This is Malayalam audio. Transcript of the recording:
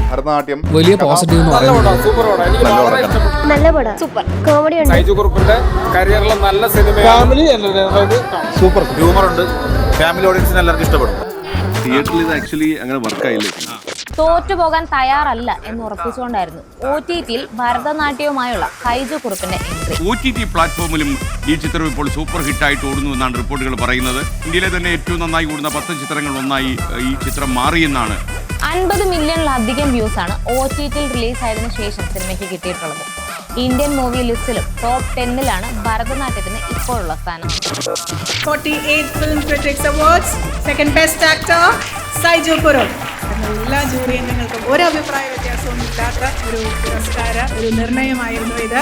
ഭരതനാട്യം വലിയ പോസിറ്റീവ് നല്ല പടം, സൂപ്പർ കോമഡി ഉണ്ട്. സൈജു കുറുപ്പിന്റെ കരിയറിലെ നല്ല സിനിമ, സൂപ്പർ ഹ്യൂമർ ഉണ്ട്. ഫാമിലി ഓഡിയൻസിന് എല്ലാവർക്കും ഇഷ്ടപ്പെടും. തിയേറ്ററിൽ ഇത് ആക്ച്വലി അങ്ങനെ വർക്കായില്ല. തോറ്റുപോകാൻ തയ്യാറല്ല എന്ന് ഉറപ്പിച്ചുകൊണ്ടായിരുന്നു OTT-യിൽ ഭരതനാട്യവുമായുള്ള സൈജു കുറുപ്പിന്റെ എൻട്രി. OTT പ്ലാറ്റ്ഫോമിലും ഈ ചിത്രം ഇപ്പോൾ സൂപ്പർ ഹിറ്റായിട്ട് ഓടുന്നു എന്നാണ് റിപ്പോർട്ടുകൾ പറയുന്നത്. ഇന്ത്യയിലെ തന്നെ ഏറ്റവും നന്നായി ഓടുന്ന 10 ചിത്രങ്ങൾ ഒന്നായി ഈ ചിത്രം മാറിയെന്നാണ്. 50 മില്യണിലധികം വ്യൂസാണ് OTT-യിൽ റിലീസായതിനു ശേഷം സിനിമയ്ക്ക് കിട്ടിയിട്ടുള്ളത്. ഇന്ത്യൻ മൂവി ലിസ്റ്റിലും ടോപ്പ് 10-ലാണ് ഭരതനാട്യത്തിന് ഇപ്പോഴുള്ള സ്ഥാനം. 48 Film Critics Awards, second best actor, Saiju Kurup. എല്ലാ ജൂറി അംഗങ്ങൾക്കും ഒരു അഭിപ്രായ വ്യത്യാസവും ഇല്ലാത്ത ഒരു പുരസ്കാര ഒരു നിർണയമായിരുന്നു ഇത്.